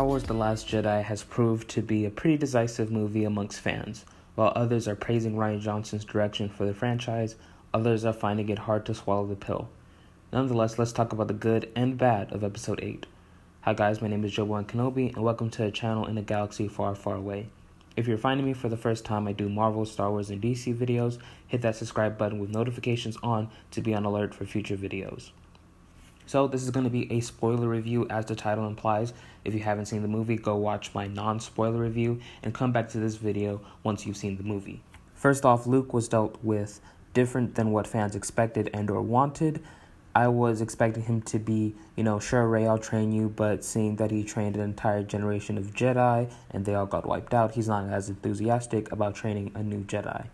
Star Wars The Last Jedi has proved to be a pretty decisive movie amongst fans. While others are praising Rian Johnson's direction for the franchise, others are finding it hard to swallow the pill. Nonetheless, let's talk about the good and bad of Episode 8. Hi guys, my name is Jobi-Wan and welcome to a channel in a galaxy far, far away. If you're finding me for the first time, I do Marvel, Star Wars, and DC videos. Hit that subscribe button with notifications on to be on alert for future videos. So this is going to be a spoiler review as the title implies. If you haven't seen the movie, go watch my non-spoiler review and come back to this video once you've seen the movie. First off, Luke was dealt with different than what fans expected and or wanted. I was expecting him to be, sure, Rey, I'll train you, but seeing that he trained an entire generation of Jedi and they all got wiped out, he's not as enthusiastic about training a new Jedi.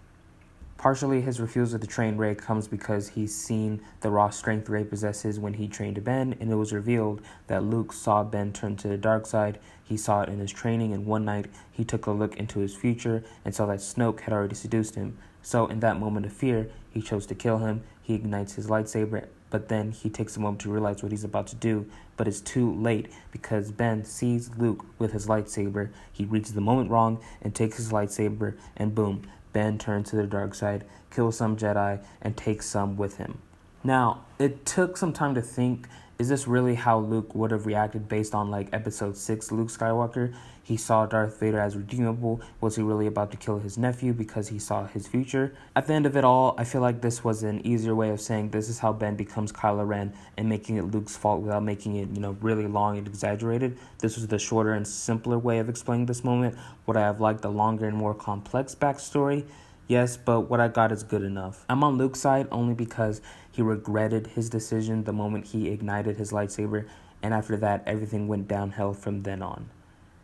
Partially, his refusal to train Rey comes because he's seen the raw strength Rey possesses when he trained Ben, and it was revealed that Luke saw Ben turn to the dark side. He saw it in his training, and one night he took a look into his future and saw that Snoke had already seduced him. So in that moment of fear, he chose to kill him. He ignites his lightsaber, but then he takes a moment to realize what he's about to do, but it's too late because Ben sees Luke with his lightsaber. He reaches the moment wrong and takes his lightsaber, and boom, Ben turns to the dark side, kills some Jedi, and takes some with him. Now, it took some time to think, is this really how Luke would have reacted based on Episode 6 Luke Skywalker? He saw Darth Vader as redeemable. Was he really about to kill his nephew because he saw his future? At the end of it all, I feel like this was an easier way of saying this is how Ben becomes Kylo Ren and making it Luke's fault without making it, really long and exaggerated. This was the shorter and simpler way of explaining this moment. Would I have liked a longer and more complex backstory? Yes, but what I got is good enough. I'm on Luke's side only because he regretted his decision the moment he ignited his lightsaber, and after that, everything went downhill from then on.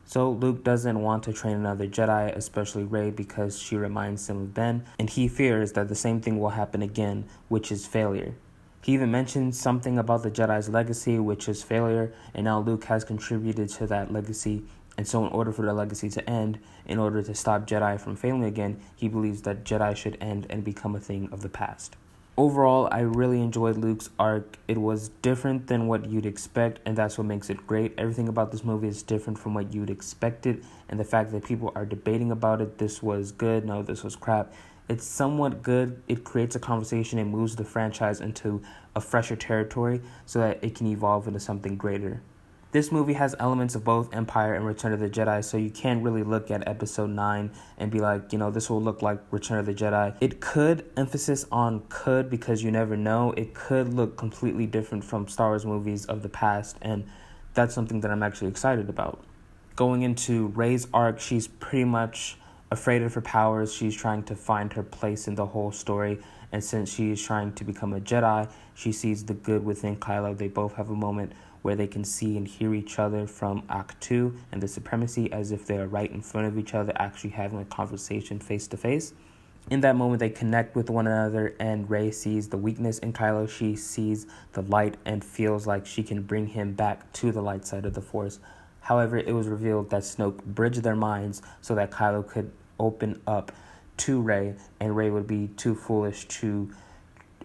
So Luke doesn't want to train another Jedi, especially Rey, because she reminds him of Ben, and he fears that the same thing will happen again, which is failure. He even mentions something about the Jedi's legacy, which is failure, and now Luke has contributed to that legacy. And so in order for the legacy to end, in order to stop Jedi from failing again, he believes that Jedi should end and become a thing of the past. Overall, I really enjoyed Luke's arc. It was different than what you'd expect, and that's what makes it great. Everything about this movie is different from what you'd expected, and the fact that people are debating about it, this was good, no, this was crap. It's somewhat good. It creates a conversation and moves the franchise into a fresher territory so that it can evolve into something greater. This movie has elements of both Empire and Return of the Jedi, so you can't really look at Episode 9 and be like, this will look like Return of the Jedi. It could, emphasis on could, because you never know. It could look completely different from Star Wars movies of the past, and that's something that I'm actually excited about. Going into Rey's arc, she's pretty much afraid of her powers. She's trying to find her place in the whole story, and since she is trying to become a Jedi, she sees the good within Kylo. They both have a moment where they can see and hear each other from Act 2 and the supremacy as if they are right in front of each other, actually having a conversation face to face. In that moment, they connect with one another, and Rey sees the weakness in Kylo. She sees the light and feels like she can bring him back to the light side of the Force. However, it was revealed that Snoke bridged their minds so that Kylo could open up to Rey, and Rey would be too foolish to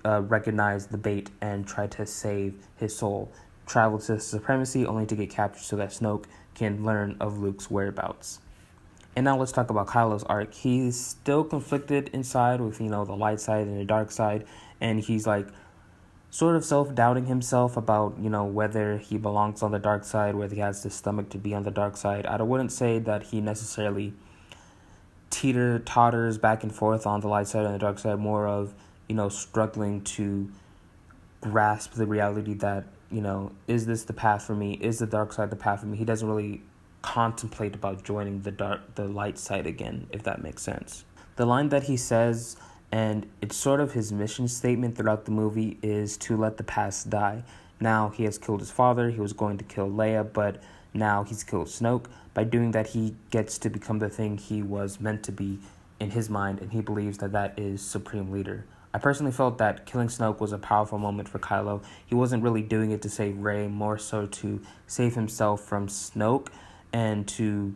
recognize the bait and try to save his soul. Travel to supremacy only to get captured so that Snoke can learn of Luke's whereabouts. And now let's talk about Kylo's arc. He's still conflicted inside with, the light side and the dark side, and he's sort of self-doubting himself about, whether he belongs on the dark side, whether he has the stomach to be on the dark side. I wouldn't say that he necessarily totters back and forth on the light side and the dark side, more of, struggling to grasp the reality that, is this the path for me? Is the dark side the path for me? He doesn't really contemplate about joining the light side again, if that makes sense. The line that he says, and it's sort of his mission statement throughout the movie, is to let the past die. Now he has killed his father. He was going to kill Leia, but now he's killed Snoke. By doing that, he gets to become the thing he was meant to be in his mind, and he believes that that is Supreme Leader. I personally felt that killing Snoke was a powerful moment for Kylo. He wasn't really doing it to save Rey, more so to save himself from Snoke and to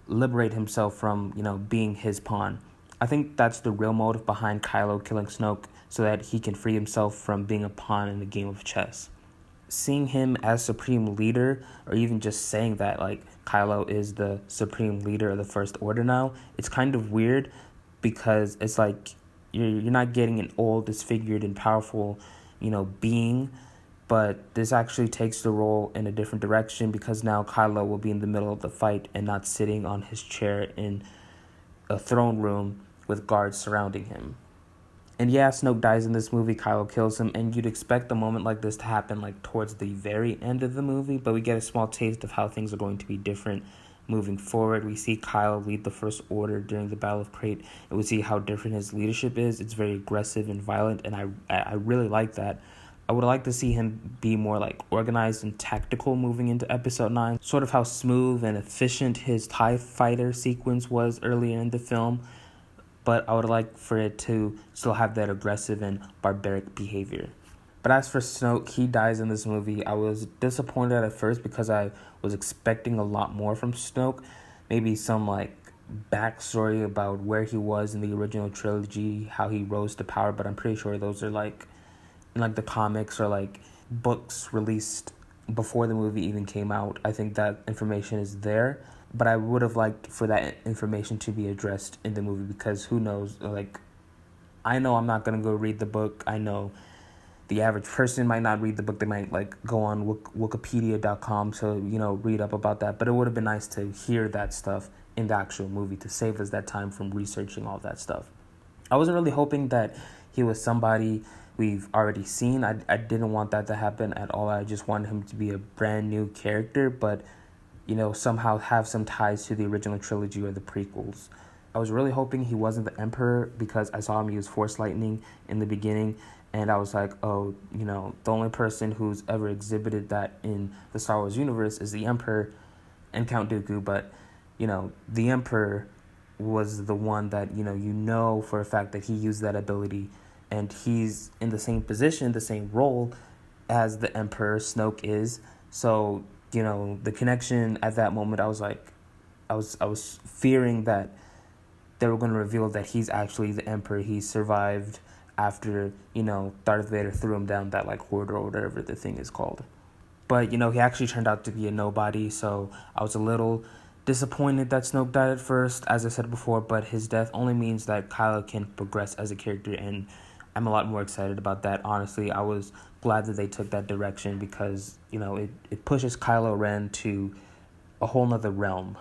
liberate himself from, being his pawn. I think that's the real motive behind Kylo killing Snoke, so that he can free himself from being a pawn in the game of chess. seeing him as Supreme Leader, or even just saying that, like, Kylo is the Supreme Leader of the First Order now, it's kind of weird because it's like you're not getting an old, disfigured, and powerful, being, but this actually takes the role in a different direction because now Kylo will be in the middle of the fight and not sitting on his chair in a throne room with guards surrounding him. And yeah, Snoke dies in this movie, Kylo kills him, and you'd expect a moment like this to happen like towards the very end of the movie, but we get a small taste of how things are going to be different moving forward. We see Kylo lead the First Order during the Battle of Crate, and we see how different his leadership is. It's very aggressive and violent, and I really like that. I would like to see him be more like organized and tactical moving into Episode 9, sort of how smooth and efficient his TIE fighter sequence was earlier in the film, but I would like for it to still have that aggressive and barbaric behavior. But as for Snoke, he dies in this movie. I was disappointed at first because I was expecting a lot more from Snoke. Maybe some like backstory about where he was in the original trilogy, how he rose to power, but I'm pretty sure those are like in like the comics or like books released before the movie even came out. I think that information is there, but I would have liked for that information to be addressed in the movie because who knows, like, I know I'm not going to go read the book. I know the average person might not read the book. They might like go on wikipedia.com to, read up about that, but it would have been nice to hear that stuff in the actual movie to save us that time from researching all that stuff. I wasn't really hoping that he was somebody we've already seen. I didn't want that to happen at all. I just wanted him to be a brand new character, but somehow have some ties to the original trilogy or the prequels. I was really hoping he wasn't the Emperor because I saw him use Force Lightning in the beginning, and I was like, oh, the only person who's ever exhibited that in the Star Wars universe is the Emperor and Count Dooku, but, the Emperor was the one that, for a fact that he used that ability, and he's in the same position, the same role as the Emperor, Snoke is, so the connection at that moment, I was like, I was fearing that they were going to reveal that he's actually the Emperor. He survived after, Darth Vader threw him down that like horde or whatever the thing is called. But, he actually turned out to be a nobody, so I was a little disappointed that Snoke died at first, as I said before, but his death only means that Kylo can progress as a character, and I'm a lot more excited about that. Honestly, I was glad that they took that direction because, it pushes Kylo Ren to a whole nother realm.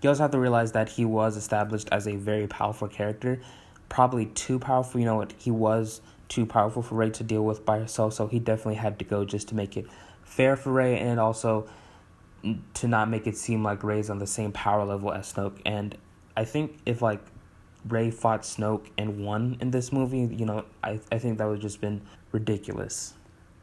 You also have to realize that he was established as a very powerful character, probably too powerful. He was too powerful for Rey to deal with by herself, so he definitely had to go just to make it fair for Rey and also to not make it seem like Rey's on the same power level as Snoke. And I think if like Rey fought Snoke and won in this movie, I think that would have just been ridiculous.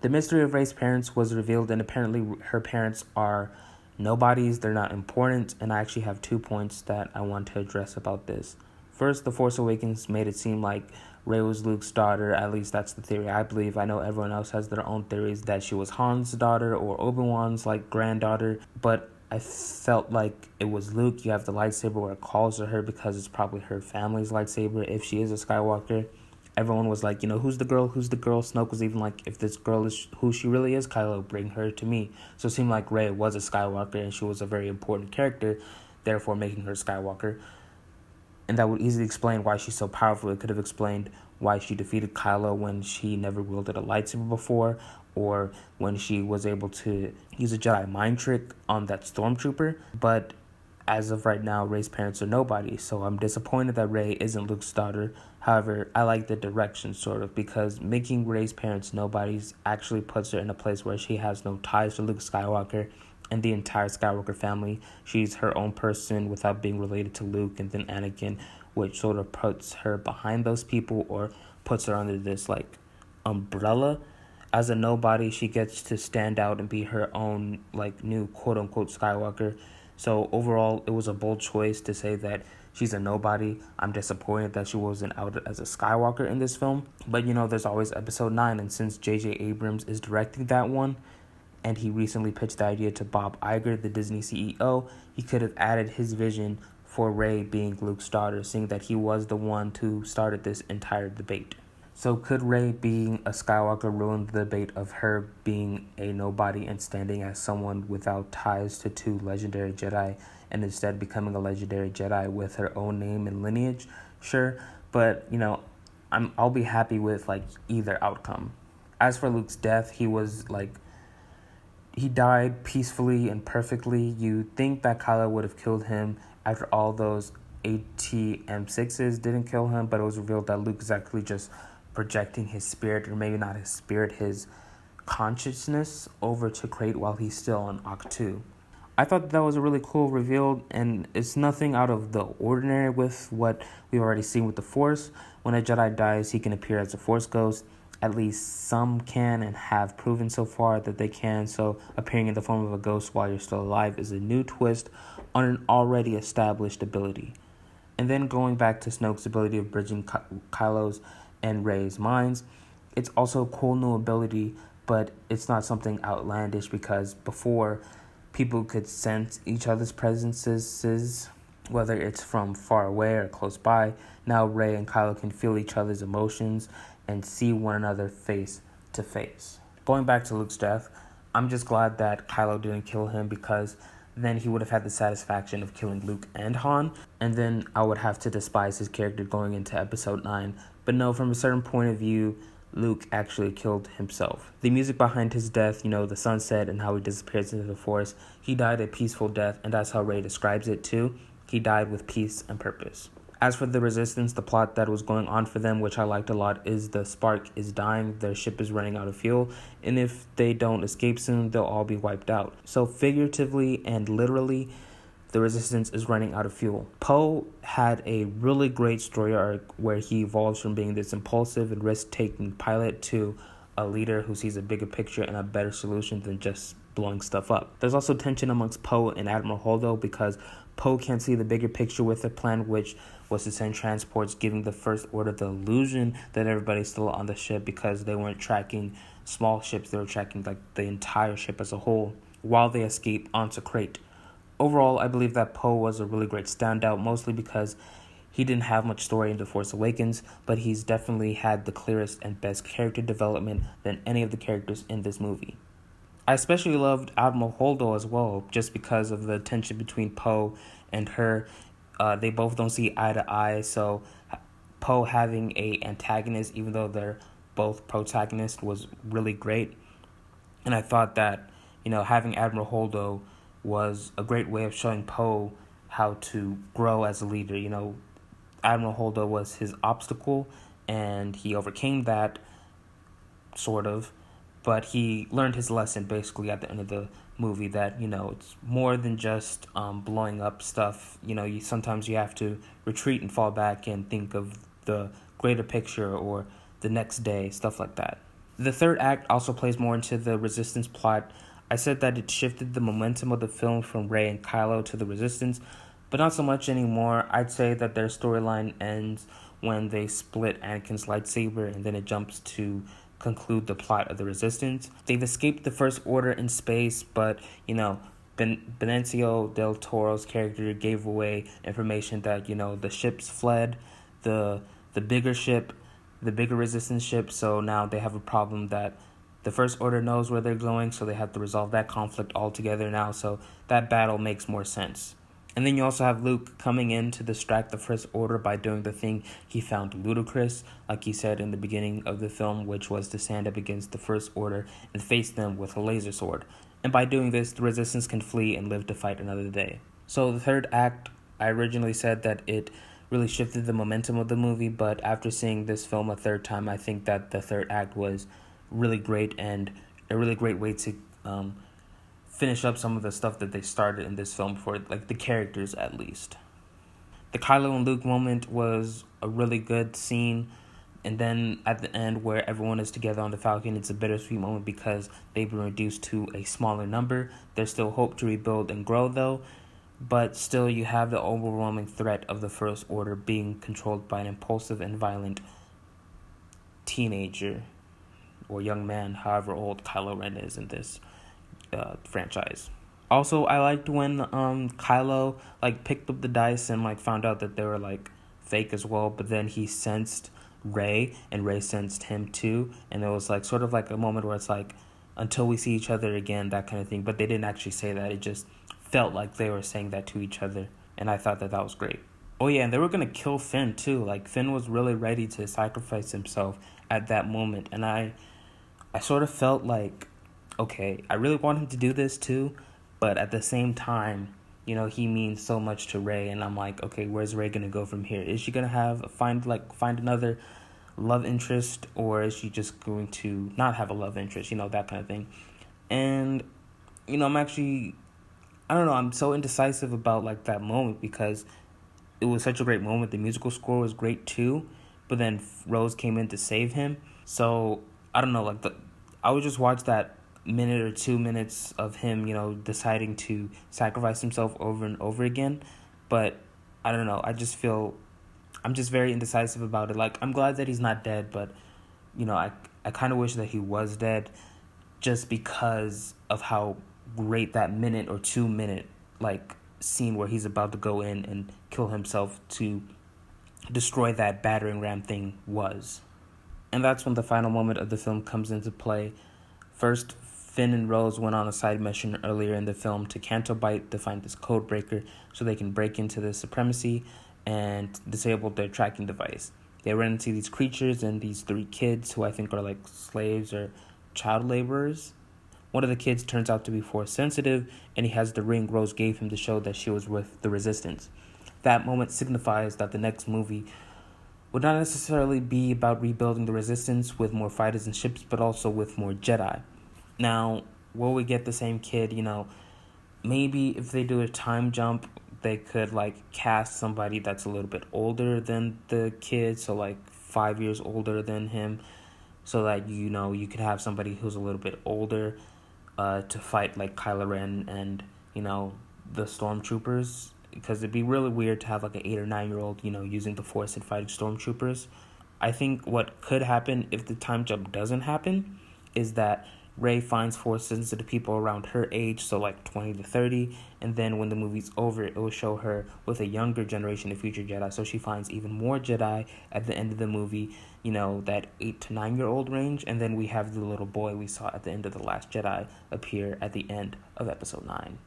The mystery of Rey's parents was revealed, and apparently her parents are nobodies. They're not important, and I actually have 2 points that I want to address about this. First, The Force Awakens made it seem like Rey was Luke's daughter. At least that's the theory I believe. I know everyone else has their own theories that she was Han's daughter or Obi-Wan's like granddaughter, but I felt like it was Luke. You have the lightsaber where it calls to her because it's probably her family's lightsaber if she is a Skywalker. Everyone was like, who's the girl? Who's the girl? Snoke was even like, if this girl is who she really is, Kylo, bring her to me. So it seemed like Rey was a Skywalker and she was a very important character, therefore making her Skywalker. And that would easily explain why she's so powerful. It could have explained why she defeated Kylo when she never wielded a lightsaber before, or when she was able to use a Jedi mind trick on that stormtrooper. But as of right now, Rey's parents are nobody, so I'm disappointed that Rey isn't Luke's daughter. However, I like the direction, sort of, because making Rey's parents nobodies actually puts her in a place where she has no ties to Luke Skywalker and the entire Skywalker family. She's her own person without being related to Luke and then Anakin, which sort of puts her behind those people or puts her under this, like, umbrella. As a nobody, she gets to stand out and be her own, like, new quote-unquote Skywalker. So overall, it was a bold choice to say that she's a nobody. I'm disappointed that she wasn't out as a Skywalker in this film. But, there's always Episode 9, and since J.J. Abrams is directing that one, and he recently pitched the idea to Bob Iger, the Disney CEO, he could have added his vision for Rey being Luke's daughter, seeing that he was the one who started this entire debate. So could Rey being a Skywalker ruin the debate of her being a nobody and standing as someone without ties to two legendary Jedi and instead becoming a legendary Jedi with her own name and lineage? Sure, but I'll be happy with either outcome. As for Luke's death, he died peacefully and perfectly. You think that Kylo would have killed him after all those ATM6s didn't kill him, but it was revealed that Luke is actually just projecting his spirit, or maybe not his spirit, his consciousness over to Crate while he's still on Ahch-To. I thought that was a really cool reveal, and it's nothing out of the ordinary with what we've already seen with the Force. When a Jedi dies, he can appear as a Force ghost. At least some can and have proven so far that they can, so appearing in the form of a ghost while you're still alive is a new twist on an already established ability. And then going back to Snoke's ability of bridging Kylo's and Rey's minds, it's also a cool new ability, but it's not something outlandish because before, people could sense each other's presences, whether it's from far away or close by. Now Rey and Kylo can feel each other's emotions and see one another face to face. Going back to Luke's death, I'm just glad that Kylo didn't kill him, because then he would have had the satisfaction of killing Luke and Han, and then I would have to despise his character going into episode 9. But no, from a certain point of view, Luke actually killed himself. The music behind his death, the sunset and how he disappears into the Force, he died a peaceful death, and that's how Rey describes it too. He died with peace and purpose. As for the Resistance, the plot that was going on for them, which I liked a lot, is the spark is dying, their ship is running out of fuel, and if they don't escape soon, they'll all be wiped out. So figuratively and literally, the Resistance is running out of fuel. Poe had a really great story arc where he evolves from being this impulsive and risk-taking pilot to a leader who sees a bigger picture and a better solution than just blowing stuff up. There's also tension amongst Poe and Admiral Holdo because Poe can't see the bigger picture with their plan, which was to send transports, giving the First Order the illusion that everybody's still on the ship because they weren't tracking small ships, they were tracking the entire ship as a whole while they escape onto Crate. Overall, I believe that Poe was a really great standout, mostly because he didn't have much story in The Force Awakens, but he's definitely had the clearest and best character development than any of the characters in this movie. I especially loved Admiral Holdo as well, just because of the tension between Poe and her. They both don't see eye to eye, so Poe having a antagonist, even though they're both protagonists, was really great. And I thought that, having Admiral Holdo was a great way of showing Poe how to grow as a leader. Admiral Holdo was his obstacle, and he overcame that, sort of. But he learned his lesson basically at the end of the movie that, it's more than just blowing up stuff. Sometimes you have to retreat and fall back and think of the greater picture or the next day, stuff like that. The third act also plays more into the Resistance plot. I said that it shifted the momentum of the film from Rey and Kylo to the Resistance, but not so much anymore. I'd say that their storyline ends when they split Anakin's lightsaber, and then it jumps to conclude the plot of the Resistance. They've escaped the First Order in space, but Benicio del Toro's character gave away information that the ships fled, the bigger ship, the bigger Resistance ship. So now they have a problem that the First Order knows where they're going, so they have to resolve that conflict altogether now. So that battle makes more sense. And then you also have Luke coming in to distract the First Order by doing the thing he found ludicrous, like he said in the beginning of the film, which was to stand up against the First Order and face them with a laser sword. And by doing this, the Resistance can flee and live to fight another day. So the third act, I originally said that it really shifted the momentum of the movie, but after seeing this film a third time, I think that the third act was really great and a really great way to finish up some of the stuff that they started in this film for the characters at least. The Kylo and Luke moment was a really good scene, and then at the end where everyone is together on the Falcon, it's a bittersweet moment because they've been reduced to a smaller number. There's still hope to rebuild and grow though, but still you have the overwhelming threat of the First Order being controlled by an impulsive and violent teenager or young man, however old Kylo Ren is in this franchise. Also, I liked when Kylo picked up the dice and found out that they were fake as well, but then he sensed Rey, and Rey sensed him too. And it was like sort of like a moment where it's like, until we see each other again, that kind of thing. But they didn't actually say that. It just felt like they were saying that to each other. And I thought that that was great. Oh yeah, and they were going to kill Finn too. Like, Finn was really ready to sacrifice himself at that moment. And I sort of felt like, okay, I really want him to do this too. But at the same time, you know, he means so much to Rey, and I'm like, okay, where's Rey gonna go from here? Is she gonna find another love interest, or is she just going to not have a love interest? You know, that kind of thing. And you know, I don't know, I'm so indecisive about like that moment because it was such a great moment. The musical score was great too, but then Rose came in to save him. So I don't know, I would just watch that minute or 2 minutes of him, you know, deciding to sacrifice himself over and over again. But I don't know, I'm just very indecisive about it. Like, I'm glad that he's not dead, but you know, I kind of wish that he was dead, just because of how great that minute or 2 minute like scene where he's about to go in and kill himself to destroy that battering ram thing was. And that's when the final moment of the film comes into play. First, Finn and Rose went on a side mission earlier in the film to Canto Bight to find this code breaker so they can break into the supremacy and disable their tracking device. They ran into these creatures and these 3 kids who I think are like slaves or child laborers. One of the kids turns out to be Force sensitive, and he has the ring Rose gave him to show that she was with the Resistance. That moment signifies that the next movie would not necessarily be about rebuilding the Resistance with more fighters and ships, but also with more Jedi. Now, will we get the same kid? You know, maybe if they do a time jump, they could like cast somebody that's a little bit older than the kid, so like 5 years older than him, so that, you know, you could have somebody who's a little bit older to fight like Kylo Ren and, you know, the stormtroopers, because it'd be really weird to have like an 8 or 9 year old, you know, using the Force and fighting stormtroopers. I think what could happen if the time jump doesn't happen is that Rey finds Force sensitive people around her age, so like 20 to 30, and then when the movie's over, it will show her with a younger generation of future Jedi, so she finds even more Jedi at the end of the movie, you know, that 8 to 9 year old range, and then we have the little boy we saw at the end of The Last Jedi appear at the end of Episode 9.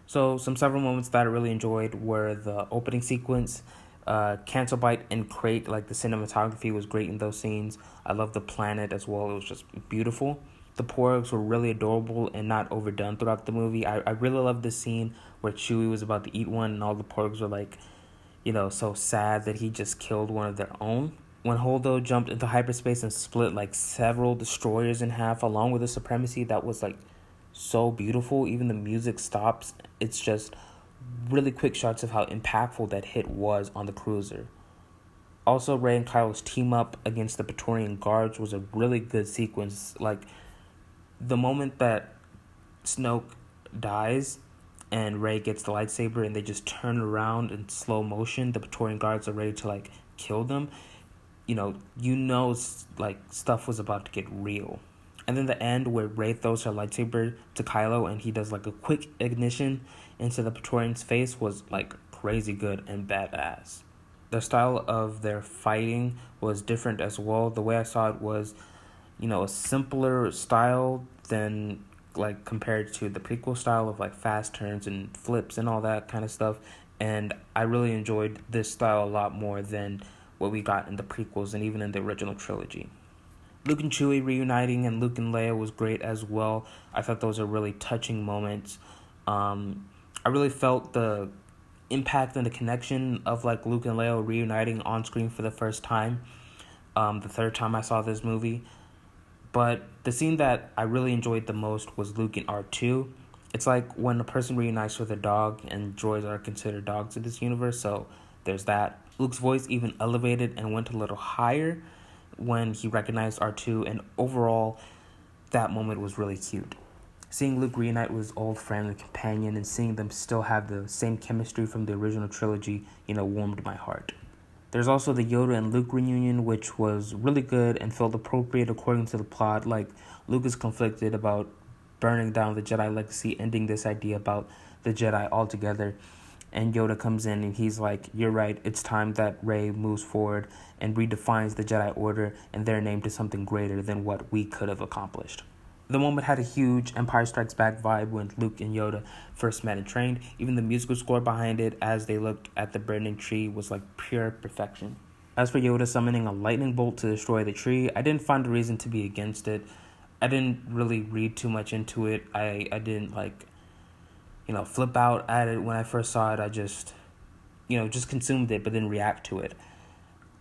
So several moments that I really enjoyed were the opening sequence, Canto Bight and Crate, like the cinematography was great in those scenes. I love the planet as well, it was just beautiful. The porgs were really adorable and not overdone throughout the movie. I really love the scene where Chewie was about to eat one and all the porgs were like, you know, so sad that he just killed one of their own. When Holdo jumped into hyperspace and split like several destroyers in half along with the supremacy, that was like so beautiful. Even the music stops. It's just really quick shots of how impactful that hit was on the cruiser. Also, Rey and Kylo's team up against the Praetorian Guards was a really good sequence. Like, the moment that Snoke dies and Rey gets the lightsaber and they just turn around in slow motion, the Praetorian Guards are ready to like kill them. You know, like stuff was about to get real. And then the end where Rey throws her lightsaber to Kylo and he does like a quick ignition into the Praetorian's face was like crazy good and badass. The style of their fighting was different as well. The way I saw it was, you know, a simpler style than like compared to the prequel style of like fast turns and flips and all that kind of stuff. And I really enjoyed this style a lot more than what we got in the prequels and even in the original trilogy. Luke and Chewie reuniting and Luke and Leia was great as well. I thought those were really touching moments. I really felt the impact and the connection of like Luke and Leia reuniting on screen for the first time. The third time I saw this movie. But the scene that I really enjoyed the most was Luke and R2. It's like when a person reunites with a dog, and droids are considered dogs in this universe, so there's that. Luke's voice even elevated and went a little higher when he recognized R2, and overall, that moment was really cute. Seeing Luke reunite with his old friend and companion and seeing them still have the same chemistry from the original trilogy, warmed my heart. There's also the Yoda and Luke reunion, which was really good and felt appropriate according to the plot. Like, Luke is conflicted about burning down the Jedi legacy, ending this idea about the Jedi altogether. and Yoda comes in and he's like, you're right, it's time that Rey moves forward and redefines the Jedi Order and their name to something greater than what we could have accomplished. The moment had a huge Empire Strikes Back vibe when Luke and Yoda first met and trained. Even the musical score behind it as they looked at the burning tree was like pure perfection. As for Yoda summoning a lightning bolt to destroy the tree, I didn't find a reason to be against it. I didn't really read too much into it. I didn't flip out at it when I first saw it. I just consumed it but didn't react to it.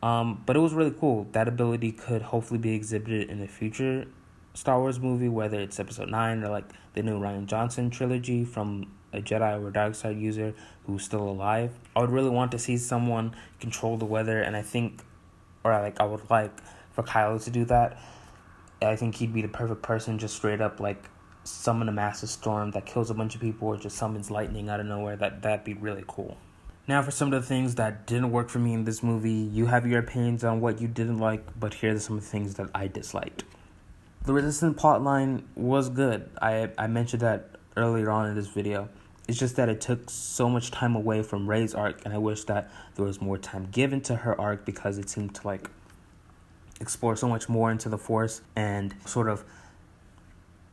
But it was really cool. That ability could hopefully be exhibited in a future Star Wars movie, whether it's Episode 9 or like the new Rian Johnson trilogy from a Jedi or dark side user who's still alive. I would really want to see someone control the weather, and I would like for Kylo to do that. I think he'd be the perfect person, just straight up like summon a massive storm that kills a bunch of people, or just summons lightning out of nowhere. That'd be really cool. Now for some of the things that didn't work for me in this movie. You have your opinions on what you didn't like, but here are some of the things that I disliked. The Resistance plotline was good. I mentioned that earlier on in this video. It's just that it took so much time away from Rey's arc, and I wish that there was more time given to her arc, because it seemed to like explore so much more into the Force and sort of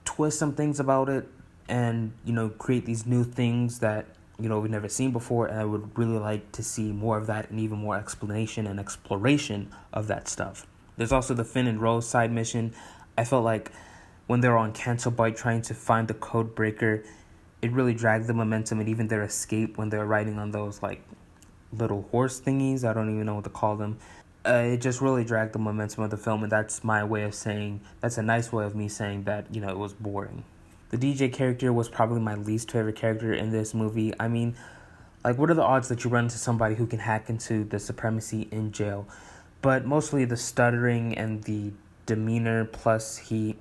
twist some things about it, and create these new things that we've never seen before. And I would really like to see more of that, and even more explanation and exploration of that stuff. There's also the Finn and Rose side mission. I felt like when they were on Canto Bight trying to find the code breaker, it really dragged the momentum, and even their escape when they were riding on those like little horse thingies. I don't even know what to call them. It just really dragged the momentum of the film, and that's a nice way of me saying that, it was boring. The DJ character was probably my least favorite character in this movie. I mean, like, what are the odds that you run into somebody who can hack into the supremacy in jail? But mostly the stuttering and the demeanor, plus the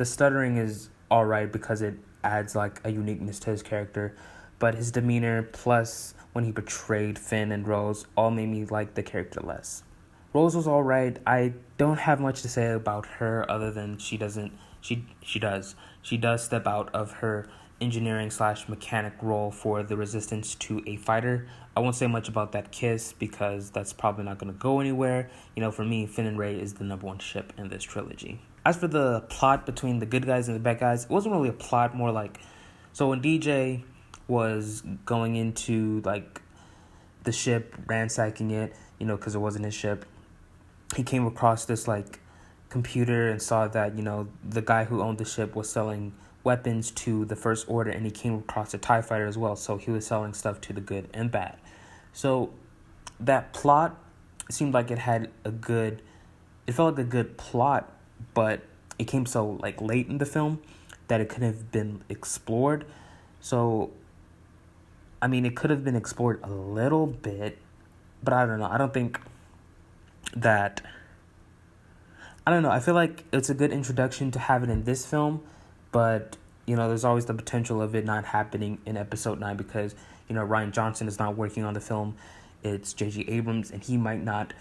stuttering is alright because it adds like a uniqueness to his character, but his demeanor plus when he betrayed Finn and Rose all made me like the character less. Rose was alright. I don't have much to say about her other than she does step out of her engineering / mechanic role for the Resistance to a fighter. I won't say much about that kiss because that's probably not going to go anywhere. For me, Finn and Rey is the number one ship in this trilogy. As for the plot between the good guys and the bad guys, it wasn't really a plot, more like, so when DJ was going into like the ship, ransacking it, because it wasn't his ship, he came across this like computer and saw that, the guy who owned the ship was selling weapons to the First Order, and he came across a TIE fighter as well, so he was selling stuff to the good and bad. So that plot seemed like it felt like a good plot, but it came so like late in the film that it couldn't have been explored. So I mean, it could have been explored a little bit, but I don't know. I feel like it's a good introduction to have it in this film, but, there's always the potential of it not happening in Episode 9 because, Rian Johnson is not working on the film. It's J.J. Abrams, and he might not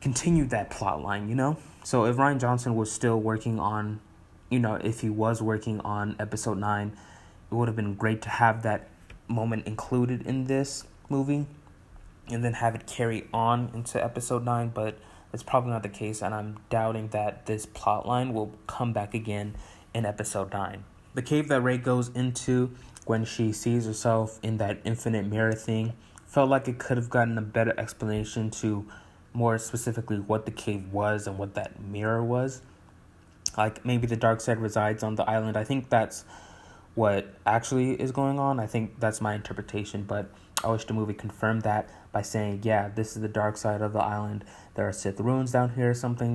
continue that plot line, So if Rian Johnson was still working on, if he was working on Episode 9, it would have been great to have that moment included in this movie and then have it carry on into Episode 9, but it's probably not the case, and I'm doubting that this plot line will come back again in Episode 9. The cave that Rey goes into when she sees herself in that infinite mirror thing felt like it could have gotten a better explanation to more specifically what the cave was and what that mirror was. Like, maybe the dark side resides on the island. I think that's what actually is going on. I think that's my interpretation, but I wish the movie confirmed that by saying, yeah, this is the dark side of the island. There are Sith ruins down here or something,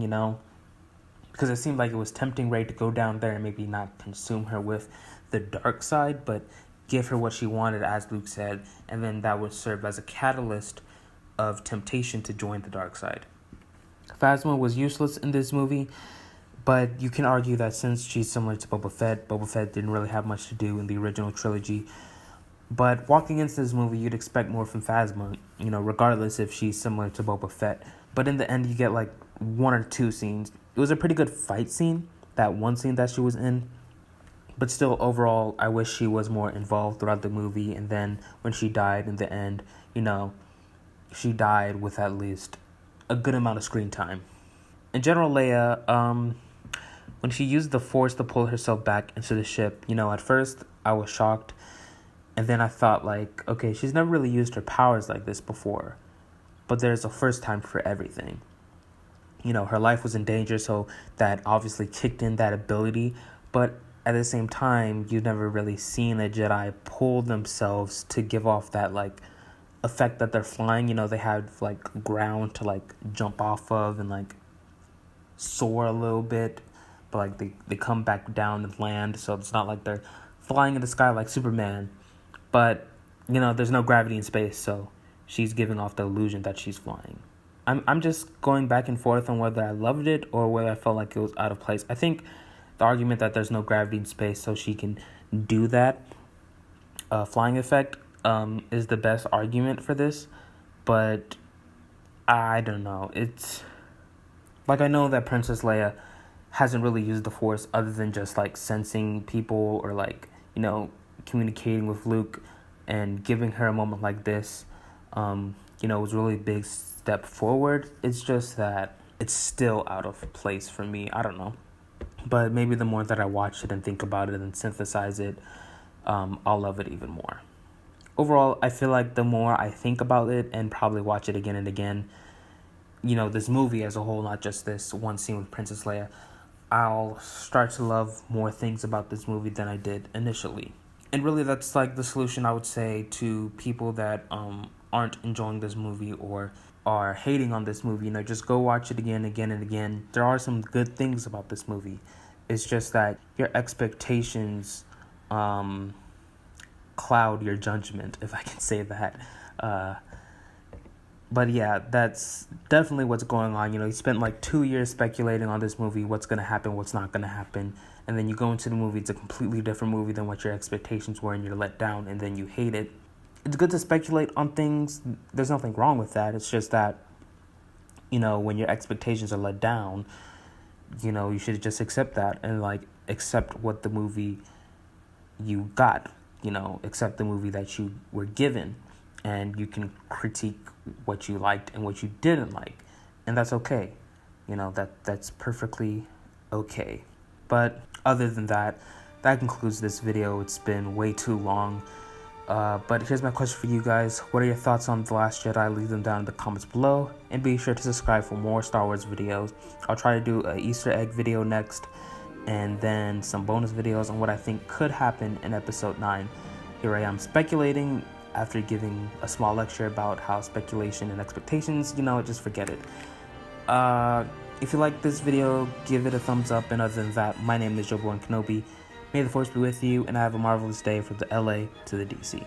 because it seemed like it was tempting Rey to go down there and maybe not consume her with the dark side, but give her what she wanted, as Luke said, and then that would serve as a catalyst of temptation to join the dark side. Phasma was useless in this movie, but you can argue that since she's similar to Boba Fett didn't really have much to do in the original trilogy. But walking into this movie, you'd expect more from Phasma, regardless if she's similar to Boba Fett. But in the end, you get like one or two scenes. It was a pretty good fight scene, that one scene that she was in. But still, overall, I wish she was more involved throughout the movie. And then when she died in the end, she died with at least a good amount of screen time. In general, Leia, when she used the Force to pull herself back into the ship, at first I was shocked. And then I thought, okay, she's never really used her powers like this before. But there's a first time for everything. Her life was in danger, so that obviously kicked in that ability. But at the same time, you've never really seen a Jedi pull themselves to give off that, effect that they're flying. They have, ground to, jump off of and, soar a little bit. But, they come back down and land, so it's not like they're flying in the sky like Superman. But, there's no gravity in space, so she's giving off the illusion that she's flying. I'm just going back and forth on whether I loved it or whether I felt like it was out of place. I think the argument that there's no gravity in space so she can do that flying effect is the best argument for this. But I don't know. It's I know that Princess Leia hasn't really used the Force other than just sensing people or communicating with Luke, and giving her a moment like this was really a big step forward. It's just that it's still out of place for me. I don't know. But maybe the more that I watch it and think about it and synthesize it, I'll love it even more. Overall, I feel like the more I think about it and probably watch it again and again, this movie as a whole, not just this one scene with Princess Leia, I'll start to love more things about this movie than I did initially. And really, that's the solution I would say to people that aren't enjoying this movie or are hating on this movie. Just go watch it again and again. There are some good things about this movie. It's just that your expectations cloud your judgment, if I can say that. But yeah, that's definitely what's going on. You spent 2 years speculating on this movie, what's going to happen, what's not going to happen. And then you go into the movie, it's a completely different movie than what your expectations were, and you're let down, and then you hate it. It's good to speculate on things. There's nothing wrong with that. It's just that, when your expectations are let down, you should just accept that and, accept what the movie you got. Accept the movie that you were given. And you can critique what you liked and what you didn't like. And that's okay. That's perfectly okay. But other than that, that concludes this video. It's been way too long. But here's my question for you guys. What are your thoughts on The Last Jedi? Leave them down in the comments below. And be sure to subscribe for more Star Wars videos. I'll try to do an Easter egg video next. And then some bonus videos on what I think could happen in Episode 9. Here I am speculating after giving a small lecture about how speculation and expectations, just forget it. If you like this video, give it a thumbs up. And other than that, my name is Jobi-Wan Kenobi. May the Force be with you, and have a marvelous day from the LA to the DC.